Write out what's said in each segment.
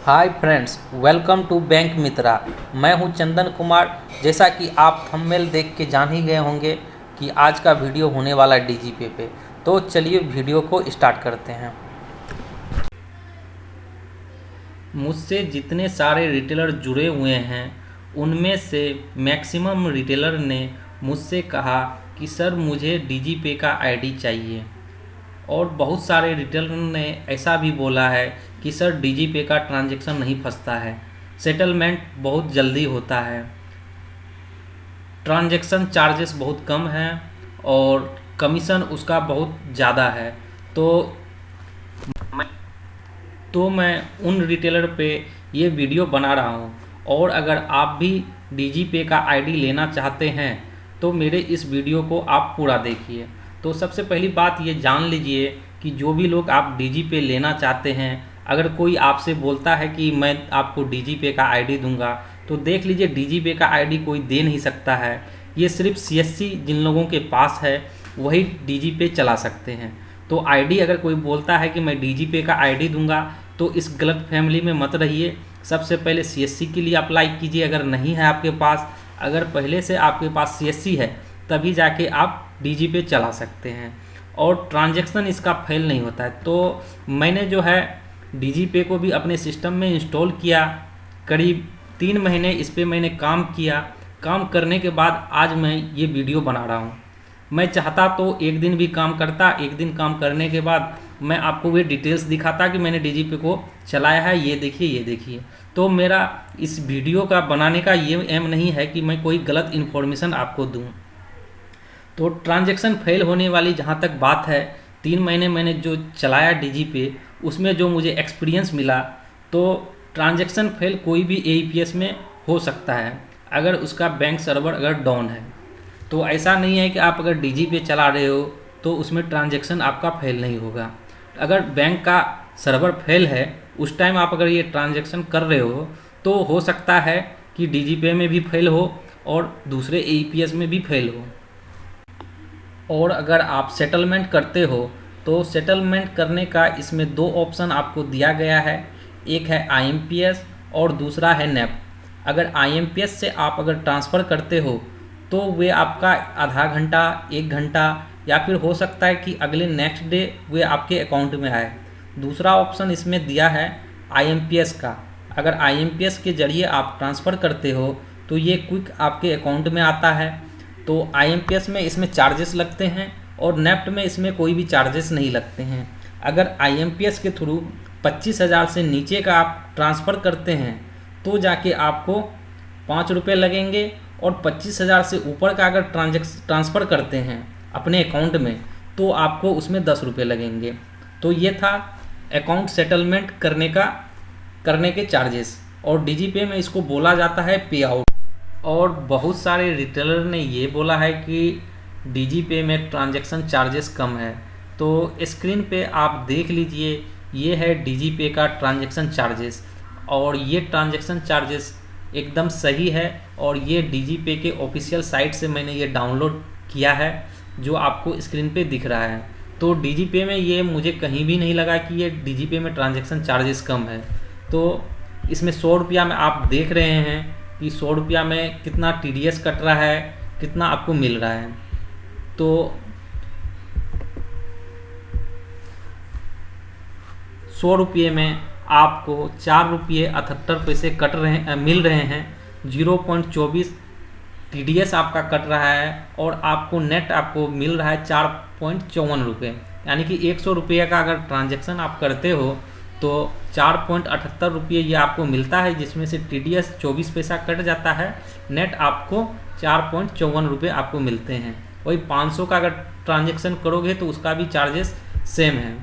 Hi friends, welcome to bank Mitra. मैं हूं चंदन कुमार। जैसा कि आप थंबनेल देख के जान ही गए होंगे कि आज का वीडियो होने वाला है डीजीपे पे। तो चलिए वीडियो को स्टार्ट करते हैं। मुझसे जितने सारे रिटेलर जुड़े हुए हैं उनमें से मैक्सिमम रिटेलर ने मुझसे कहा कि सर मुझे डीजीपे का आईडी चाहिए, और बहुत सारे रिटेलर ने ऐसा भी बोला है कि सर डीजीपे का ट्रांजैक्शन नहीं फंसता है, सेटलमेंट बहुत जल्दी होता है, ट्रांजैक्शन चार्जेस बहुत कम हैं और कमीशन उसका बहुत ज़्यादा है। तो मैं उन रिटेलर पे ये वीडियो बना रहा हूँ। और अगर आप भी डीजीपे का आईडी लेना चाहते हैं तो मेरे इस वीडियो को आप पूरा देखिए। तो सबसे पहली बात ये जान लीजिए कि जो भी लोग आप डीजीपे लेना चाहते हैं, अगर कोई आपसे बोलता है कि मैं आपको डीजीपे का आईडी दूंगा, तो देख लीजिए डीजीपे का आईडी कोई दे नहीं सकता है। ये सिर्फ सीएससी जिन लोगों के पास है वही डीजीपे चला सकते हैं। तो आईडी अगर कोई बोलता है कि मैं डीजीपे का आईडी दूंगा तो इस गलत फैमिली में मत रहिए। सबसे पहले सीएससी के लिए अप्लाई कीजिए अगर नहीं है आपके पास। अगर पहले से आपके पास सीएससी है तभी जाके आप डीजीपे चला सकते हैं, और ट्रांजैक्शन इसका फेल नहीं होता है। तो मैंने जो है डीजीपे को भी अपने सिस्टम में इंस्टॉल किया। करीब 3 महीने इस पर मैंने काम किया। काम करने के बाद आज मैं ये वीडियो बना रहा हूँ। मैं चाहता तो एक दिन भी काम करता, एक दिन काम करने के बाद मैं आपको वे डिटेल्स दिखाता कि मैंने डीजीपे को चलाया है, ये देखिए ये देखिए। तो मेरा इस वीडियो का बनाने का ये एम नहीं है कि मैं कोई गलत इन्फॉर्मेशन आपको दूं। तो ट्रांजैक्शन फेल होने वाली जहाँ तक बात है, 3 महीने मैंने जो चलाया डीजीपे, उसमें जो मुझे एक्सपीरियंस मिला, तो ट्रांजैक्शन फेल कोई भी एईपीएस में हो सकता है अगर उसका बैंक सर्वर अगर डाउन है। तो ऐसा नहीं है कि आप अगर डीजीपे चला रहे हो तो उसमें ट्रांजैक्शन आपका फेल नहीं होगा। अगर बैंक का सर्वर फेल है उस टाइम आप अगर ये ट्रांजैक्शन कर रहे हो तो हो सकता है कि डीजीपे में भी फेल हो और दूसरे एईपीएस में भी फेल हो। और अगर आप सेटलमेंट करते हो तो सेटलमेंट करने का इसमें 2 ऑप्शन आपको दिया गया है। एक है आईएमपीएस और दूसरा है नेफ्ट। अगर आईएमपीएस से आप अगर ट्रांसफ़र करते हो तो वे आपका आधा घंटा 1 घंटा या फिर हो सकता है कि अगले नेक्स्ट डे वे आपके अकाउंट में आए। दूसरा ऑप्शन इसमें दिया है आईएमपीएस का। अगर आईएमपीएस के ज़रिए आप ट्रांसफ़र करते हो तो ये क्विक आपके अकाउंट में आता है। तो आईएमपीएस में इसमें चार्जेस लगते हैं और नेफ्ट में इसमें कोई भी चार्जेस नहीं लगते हैं। अगर आईएमपीएस के थ्रू 25,000 से नीचे का आप ट्रांसफ़र करते हैं तो जाके आपको 5 रुपये लगेंगे, और 25,000 से ऊपर का अगर ट्रांसफ़र करते हैं अपने अकाउंट में तो आपको उसमें 10 रुपये लगेंगे। तो ये था अकाउंट सेटलमेंट करने के चार्जेस, और डीजीपे में इसको बोला जाता है पे आउट। और बहुत सारे रिटेलर ने ये बोला है कि डीजीपे में ट्रांजैक्शन चार्जेस कम है। तो स्क्रीन पे आप देख लीजिए, ये है डीजीपे का ट्रांजैक्शन चार्जेस, और ये ट्रांजैक्शन चार्जेस एकदम सही है। और ये डीजीपे के ऑफिशियल साइट से मैंने ये डाउनलोड किया है जो आपको स्क्रीन पे दिख रहा है। तो डीजीपे में ये मुझे कहीं भी नहीं लगा कि ये डीजीपे में ट्रांजैक्शन चार्जेस कम है। तो इसमें 100 रुपया में आप देख रहे हैं कि 100 रुपया में कितना टीडीएस कट रहा है, कितना आपको मिल रहा है। तो 100 रुपये में आपको 4 रुपये 78 पैसे मिल रहे हैं। 0.24 टीडीएस आपका कट रहा है, और आपको नेट आपको मिल रहा है 4.54 रुपये। यानी कि 100 रुपये का अगर ट्रांजैक्शन आप करते हो तो 4.78 रुपये ये आपको मिलता है, जिसमें से टीडीएस 24 पैसा कट जाता है। नेट आपको 4.54 रुपये आपको मिलते हैं। वही 500 का अगर ट्रांजैक्शन करोगे तो उसका भी चार्जेस सेम है।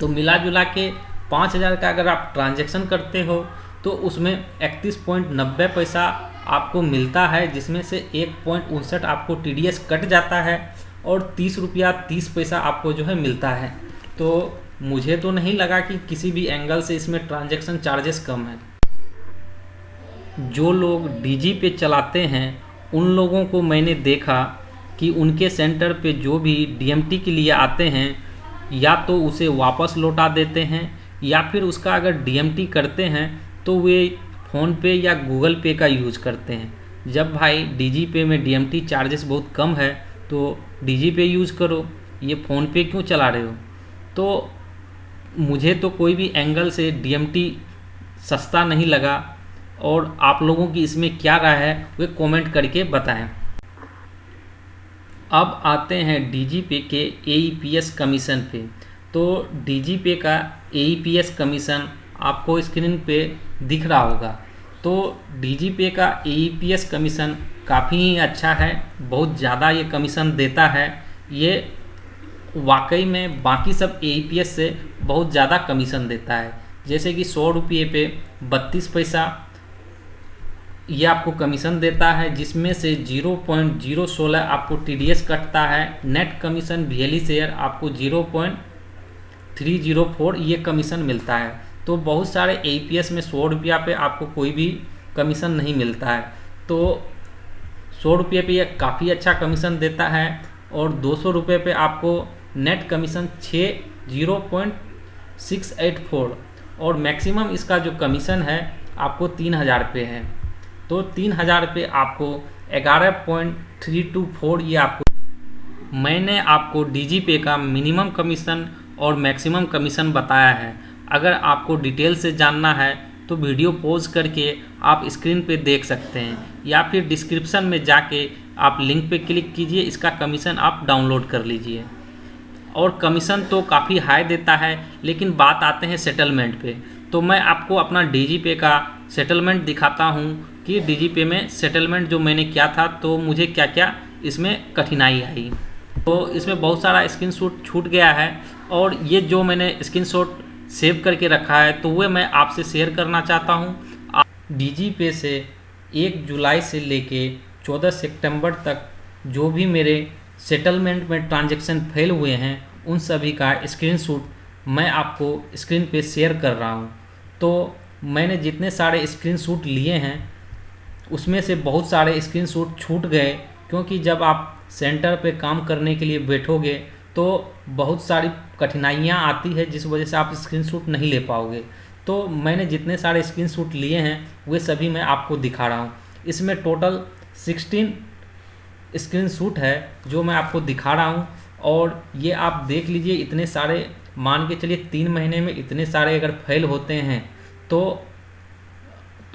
तो मिला जुला के 5,000 का अगर आप ट्रांजैक्शन करते हो तो उसमें 31.90 पैसा आपको मिलता है, जिसमें से 1.59 आपको टीडीएस कट जाता है, और 30 रुपया 30 पैसा आपको जो है मिलता है। तो मुझे तो नहीं लगा कि किसी भी एंगल से इसमें ट्रांजैक्शन चार्जेस कम है। जो लोग डीजीपे चलाते हैं उन लोगों को मैंने देखा कि उनके सेंटर पे जो भी डीएमटी के लिए आते हैं या तो उसे वापस लौटा देते हैं या फिर उसका अगर डीएमटी करते हैं तो वे फ़ोनपे या गूगल पे का यूज़ करते हैं। जब भाई डीजीपे में डीएमटी चार्जेस बहुत कम है तो डीजीपे यूज़ करो, ये फ़ोनपे क्यों चला रहे हो। तो मुझे तो कोई भी एंगल से डीएमटी सस्ता नहीं लगा, और आप लोगों की इसमें क्या राय है वे कमेंट करके बताएं। अब आते हैं डीजीपे के एईपीएस कमीशन पे। तो डीजीपे का एईपीएस कमीशन आपको स्क्रीन पे दिख रहा होगा। तो डीजीपे का एईपीएस कमीशन काफ़ी ही अच्छा है, बहुत ज़्यादा ये कमीशन देता है। ये वाकई में बाकी सब एईपीएस से बहुत ज़्यादा कमीशन देता है। जैसे कि 100 रुपये पे 32 पैसा ये आपको कमीशन देता है, जिसमें से 0.016 आपको टीडीएस कटता है। नेट कमीशन वीएलई शेयर आपको 0.304 ये कमीशन मिलता है। तो बहुत सारे एईपीएस में 100 रुपया पे आपको कोई भी कमीशन नहीं मिलता है। तो 100 रुपये पे ये काफ़ी अच्छा कमीशन देता है, और 200 रुपये पे आपको नेट कमीशन 0.684, और मैक्सिमम इसका जो कमीशन है आपको 3000 रुपये है। तो 3000 रुपये आपको 11.324 ये आपको। मैंने आपको डीजीपे का मिनिमम कमीशन और मैक्सिमम कमीशन बताया है। अगर आपको डिटेल से जानना है तो वीडियो पॉज करके आप स्क्रीन पे देख सकते हैं, या फिर डिस्क्रिप्शन में जाके आप लिंक पे क्लिक कीजिए, इसका कमीशन आप डाउनलोड कर लीजिए। और कमीशन तो काफ़ी हाई देता है, लेकिन बात आते हैं सेटलमेंट पे। तो मैं आपको अपना डीजीपे का सेटलमेंट दिखाता हूँ कि डीजीपे में सेटलमेंट जो मैंने किया था तो मुझे क्या क्या इसमें कठिनाई आई। तो इसमें बहुत सारा स्क्रीनशॉट छूट गया है, और ये जो मैंने स्क्रीनशॉट सेव करके रखा है तो वह मैं आपसे शेयर करना चाहता हूँ। डीजीपे से 1 जुलाई से लेके 14 सितंबर तक जो भी मेरे सेटलमेंट में ट्रांजैक्शन फेल हुए हैं उन सभी का स्क्रीनशॉट मैं आपको स्क्रीन पे शेयर कर रहा हूँ। तो मैंने जितने सारे स्क्रीनशॉट लिए हैं उसमें से बहुत सारे स्क्रीनशॉट छूट गए, क्योंकि जब आप सेंटर पे काम करने के लिए बैठोगे तो बहुत सारी कठिनाइयाँ आती है, जिस वजह से आप स्क्रीनशॉट नहीं ले पाओगे। तो मैंने जितने सारे स्क्रीनशॉट लिए हैं वे सभी मैं आपको दिखा रहा हूँ। इसमें टोटल 16 स्क्रीनशॉट है जो मैं आपको दिखा रहा हूँ, और ये आप देख लीजिए। इतने सारे, मान के चलिए 3 महीने में इतने सारे अगर फेल होते हैं तो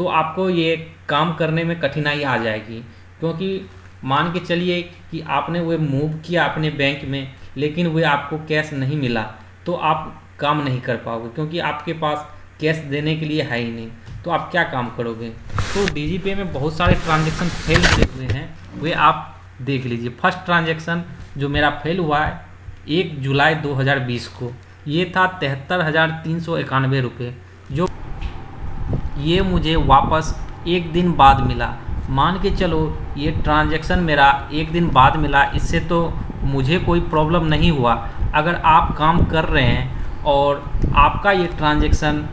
आपको ये काम करने में कठिनाई आ जाएगी। क्योंकि मान के चलिए कि आपने वो मूव किया अपने बैंक में, लेकिन वो आपको कैश नहीं मिला, तो आप काम नहीं कर पाओगे, क्योंकि आपके पास कैश देने के लिए है ही नहीं। तो आप क्या काम करोगे। तो डीजीपे में बहुत सारे ट्रांजैक्शन फेल हुए हैं, वे आप देख लीजिए। फर्स्ट ट्रांजैक्शन जो मेरा फेल हुआ है 1 जुलाई 2020 को, ये था 73,391 रुपये, जो ये मुझे वापस 1 दिन बाद मिला। मान के चलो ये ट्रांजैक्शन मेरा 1 दिन बाद मिला, इससे तो मुझे कोई प्रॉब्लम नहीं हुआ। अगर आप काम कर रहे हैं और आपका ये ट्रांजैक्शन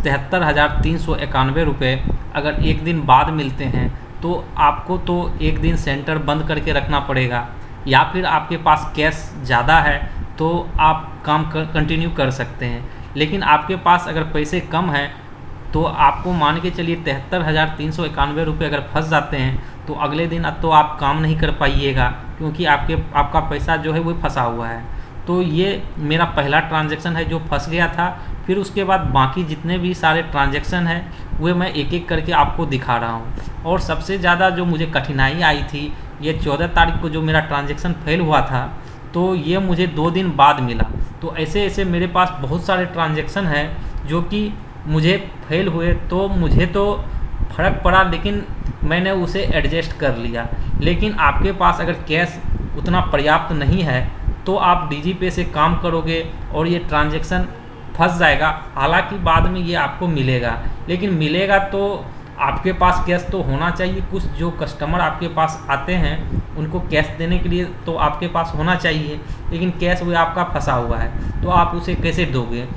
73,391 रुपये अगर 1 दिन बाद मिलते हैं तो आपको तो 1 दिन सेंटर बंद करके रखना पड़ेगा, या फिर आपके पास कैश ज़्यादा है तो आप काम कंटिन्यू कर सकते हैं। लेकिन आपके पास अगर पैसे कम हैं तो आपको मान के चलिए 73,391 रुपये अगर फंस जाते हैं तो अगले दिन तो आप काम नहीं कर पाइएगा, क्योंकि आपका पैसा जो है वो फंसा हुआ है। तो ये मेरा पहला ट्रांजैक्शन है जो फंस गया था। फिर उसके बाद बाकी जितने भी सारे ट्रांजैक्शन हैं वे मैं एक एक करके आपको दिखा रहा हूँ। और सबसे ज़्यादा जो मुझे कठिनाई आई थी, ये 14 तारीख को जो मेरा ट्रांजैक्शन फेल हुआ था, तो ये मुझे 2 दिन बाद मिला। तो ऐसे ऐसे मेरे पास बहुत सारे ट्रांजैक्शन हैं जो कि मुझे फेल हुए, तो मुझे तो फ़र्क पड़ा, लेकिन मैंने उसे एडजस्ट कर लिया। लेकिन आपके पास अगर कैश उतना पर्याप्त नहीं है तो आप डीजीपे से काम करोगे और ये ट्रांजैक्शन फंस जाएगा। हालांकि बाद में ये आपको मिलेगा, लेकिन मिलेगा तो आपके पास कैश तो होना चाहिए। कुछ जो कस्टमर आपके पास आते हैं उनको कैश देने के लिए तो आपके पास होना चाहिए, लेकिन कैश वो आपका फंसा हुआ है तो आप उसे कैसे दोगे।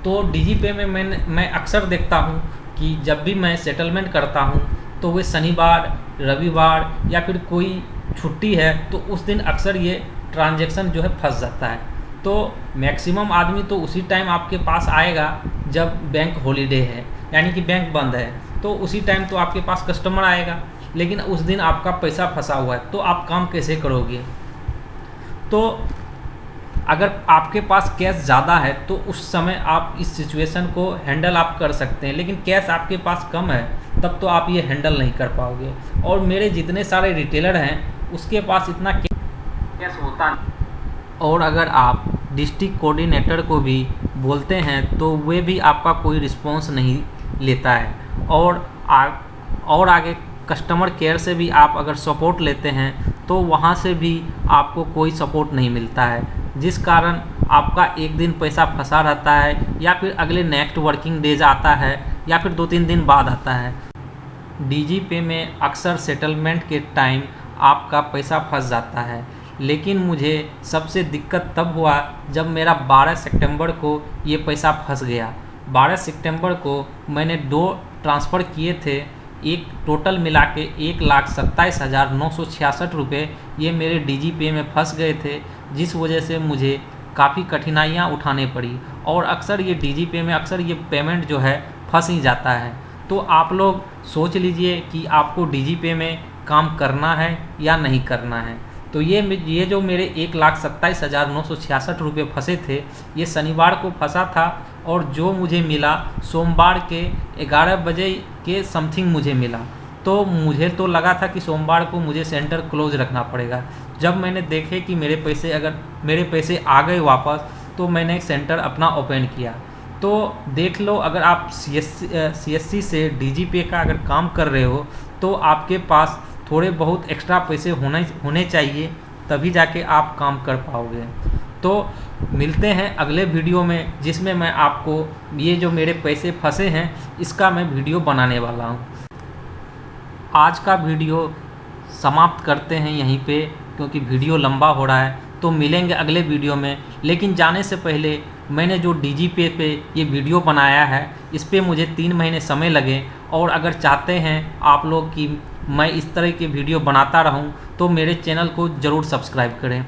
तो डीजीपे में मैं अक्सर देखता हूँ कि जब भी मैं सेटलमेंट करता हूँ तो वे शनिवार, रविवार या फिर कोई छुट्टी है तो उस दिन अक्सर ये ट्रांजैक्शन जो है फंस जाता है। तो मैक्सिमम आदमी तो उसी टाइम आपके पास आएगा जब बैंक हॉलीडे है, यानी कि बैंक बंद है, तो उसी टाइम तो आपके पास कस्टमर आएगा। लेकिन उस दिन आपका पैसा फंसा हुआ है तो आप काम कैसे करोगे? तो अगर आपके पास कैश ज़्यादा है तो उस समय आप इस सिचुएशन को हैंडल आप कर सकते हैं, लेकिन कैश आपके पास कम है तब तो आप ये हैंडल नहीं कर पाओगे। और मेरे जितने सारे रिटेलर हैं उसके पास इतना कैश होता नहीं। और अगर आप डिस्ट्रिक्ट कोऑर्डिनेटर को भी बोलते हैं तो वे भी आपका कोई रिस्पॉन्स नहीं लेता है। और आगे कस्टमर केयर से भी आप अगर सपोर्ट लेते हैं तो वहाँ से भी आपको कोई सपोर्ट नहीं मिलता है, जिस कारण आपका एक दिन पैसा फंसा रहता है या फिर अगले नेक्स्ट वर्किंग डेज आता है या फिर 2-3 दिन बाद आता है। डीजी पे में अक्सर सेटलमेंट के टाइम आपका पैसा फंस जाता है, लेकिन मुझे सबसे दिक्कत तब हुआ जब मेरा 12 सितंबर को ये पैसा फंस गया। 12 सितंबर को मैंने 2 ट्रांसफ़र किए थे, एक टोटल मिला के 1,27,966 रुपये ये मेरे डीजी पे में फंस गए थे, जिस वजह से मुझे काफ़ी कठिनाइयाँ उठानी पड़ी। और अक्सर ये डीजी पे में अक्सर ये पेमेंट जो है फंस ही जाता है। तो आप लोग सोच लीजिए कि आपको डीजी पे में काम करना है या नहीं करना है। तो ये जो मेरे 1,27,966 रुपये फंसे थे, ये शनिवार को फंसा था और जो मुझे मिला सोमवार के 11 बजे के समथिंग मुझे मिला। तो मुझे तो लगा था कि सोमवार को मुझे सेंटर क्लोज रखना पड़ेगा। जब मैंने देखे कि मेरे पैसे आ गए वापस, तो मैंने सेंटर अपना ओपन किया। तो देख लो, अगर आप सीएससी से डीजी पे का अगर काम कर रहे हो तो आपके पास थोड़े बहुत एक्स्ट्रा पैसे होने चाहिए, तभी जाके आप काम कर पाओगे। तो मिलते हैं अगले वीडियो में, जिसमें मैं आपको ये जो मेरे पैसे फंसे हैं इसका मैं वीडियो बनाने वाला हूँ। आज का वीडियो समाप्त करते हैं यहीं पे, क्योंकि वीडियो लंबा हो रहा है। तो मिलेंगे अगले वीडियो में, लेकिन जाने से पहले मैंने जो डीजी पे ये वीडियो बनाया है इस पे मुझे 3 महीने समय लगे। और अगर चाहते हैं आप लोग कि मैं इस तरह के वीडियो बनाता रहूं तो मेरे चैनल को ज़रूर सब्सक्राइब करें।